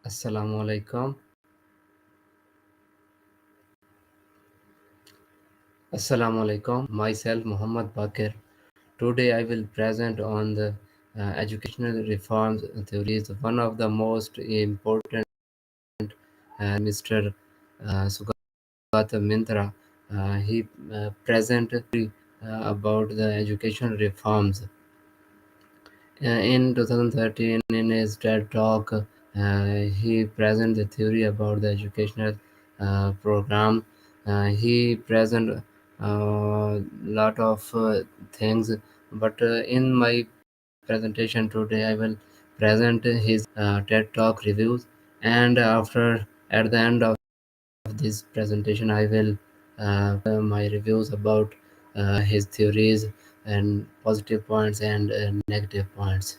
Assalamu alaikum. Assalamu alaikum. Myself Muhammad Bakir. Today I will present on the educational reforms theories. One of the most important, Mr. Sugata Mitra. He present about the education reforms. In 2013, in his TED Talk, he presented the theory about the educational program. He present lot of things, but in my presentation today, I will present his TED Talk reviews, and at the end of this presentation, I will my reviews about his theories and positive points and negative points.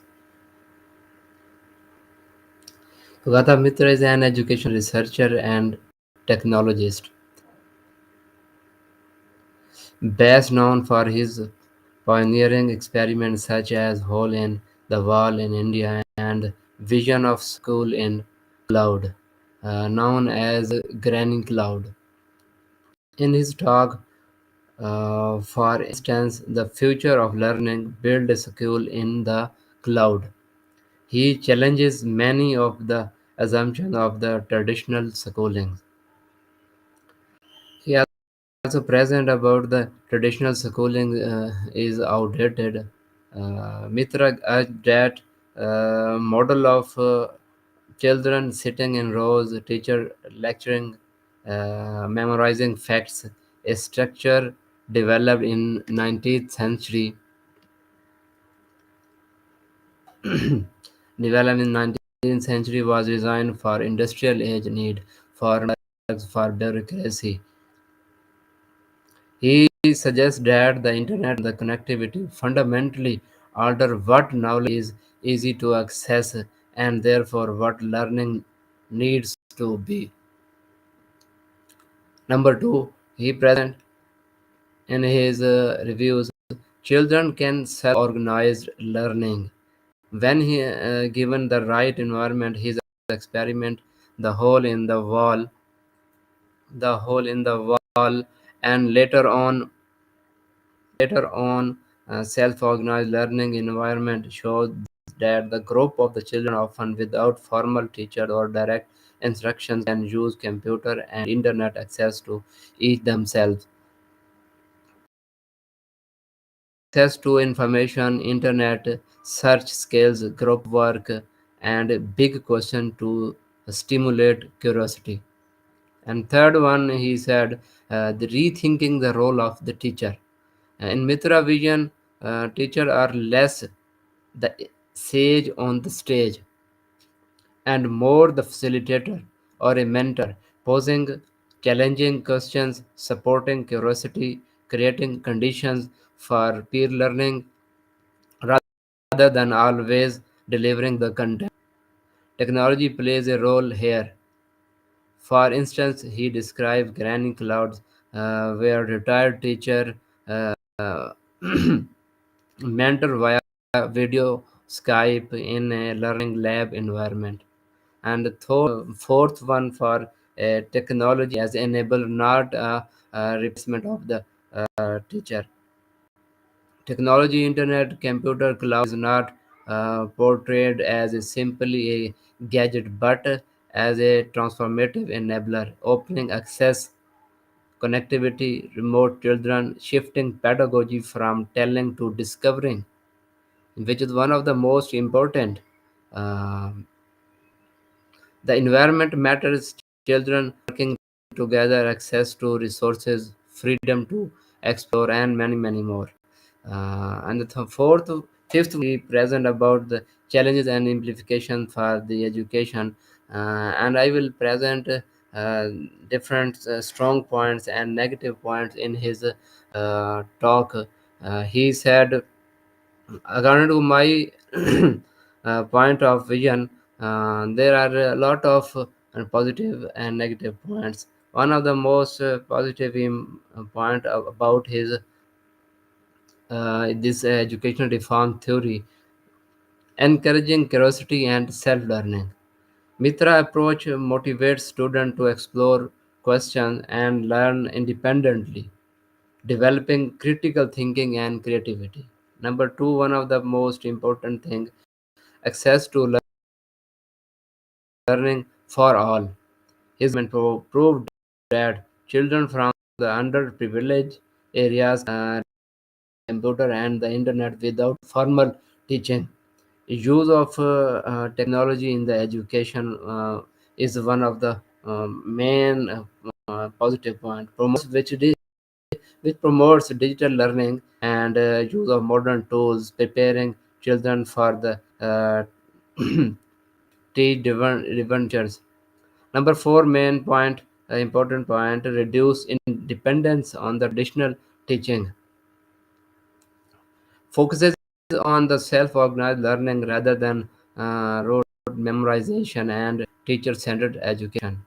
Sugata Mitra is an education researcher and technologist, best known for his pioneering experiments such as Hole in the Wall in India and Vision of School in Cloud, known as Granny Cloud. In his talk, for instance, The Future of Learning, Build a School in the Cloud, he challenges many of the assumptions of the traditional schooling. He also present about the traditional schooling is outdated. Mitra urged that model of children sitting in rows, teacher lecturing, memorizing facts, a structure developed in 19th century, developed in 19th century was designed for industrial age need, for bureaucracy. He suggests that the internet and the connectivity fundamentally alter what knowledge is easy to access and therefore what learning needs to be. Number two, he present in his reviews, children can self-organized learning when he given the right environment. His experiment, the hole in the wall, the hole in the wall, and later on, self-organized learning environment showed that the group of the children, often without formal teacher or direct instructions, can use computer and internet access to each themselves. Access to information, internet, search skills, group work, and big question to stimulate curiosity. And third one, he said, the rethinking the role of the teacher. In Mitra vision, teachers are less the sage on the stage and more the facilitator or a mentor, posing challenging questions, supporting curiosity, creating conditions for peer learning rather than always delivering the content. Technology plays a role here. For instance, he described granny clouds where retired teacher uh, mentor via video Skype in a learning lab environment. And the fourth one for technology as enable, not a replacement of the teacher. Technology, internet, computer, cloud is not portrayed as simply a gadget but as a transformative enabler, opening access, connectivity, remote children, shifting pedagogy from telling to discovering, which is one of the most important. Uh, the environment matters, children working together, access to resources, freedom to explore, and many, many more. And the fifth, we present about the challenges and implication for the education. And I will present different strong points and negative points in his talk. He said, according to my point of vision, there are a lot of positive and negative points. One of the most positive point about his this educational reform theory, encouraging curiosity and self-learning. Mitra approach motivates students to explore questions and learn independently, developing critical thinking and creativity. Number two, one of the most important thing, access to learning for all. His government proved that children from the underprivileged areas computer and the internet without formal teaching. Use of technology in the education is one of the main positive point. Which promotes digital learning and use of modern tools, preparing children for the adventures. Number four main point, important point, reduce in dependence on the traditional teaching. Focuses on the self-organized learning rather than rote memorization and teacher-centered education.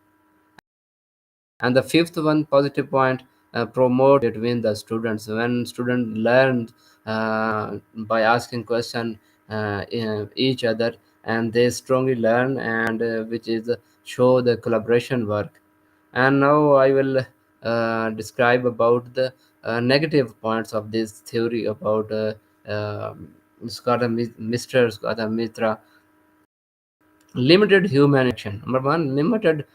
And the fifth one positive point, promote between the students. When students learn by asking question each other, and they strongly learn, and which is show the collaboration work. And now I will describe about the negative points of this theory about uh, Mr. Sugata Mitra. Limited human interaction. Number one, limited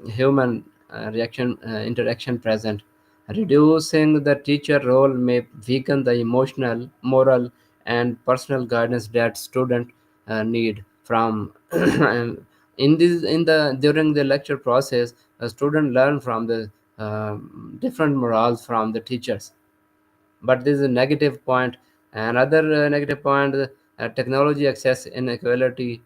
human reaction interaction present. Reducing the teacher role may weaken the emotional, moral, and personal guidance that student need from. In the during the lecture process, a student learn from the different morals from the teachers, but this is a negative point. Another negative point, technology access inequality.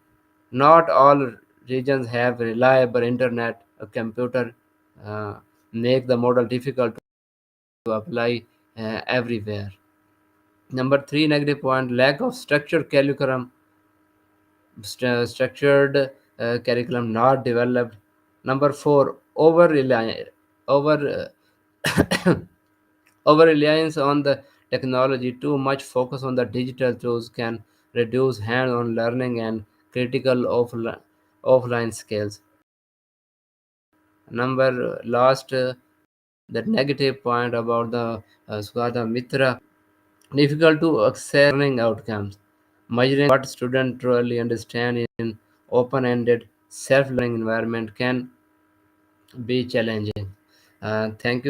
Not all regions have reliable internet or computer, uh, make the model difficult to apply everywhere. Number three negative point, lack of structured curriculum. Structured curriculum not developed. Number four, over over reliance on the technology. Too much focus on the digital tools can reduce hands-on learning and critical offline skills. Number last, the negative point about the Sugata Mitra, difficult to access learning outcomes. Measuring what students truly understand in open-ended self-learning environment can be challenging. Thank you.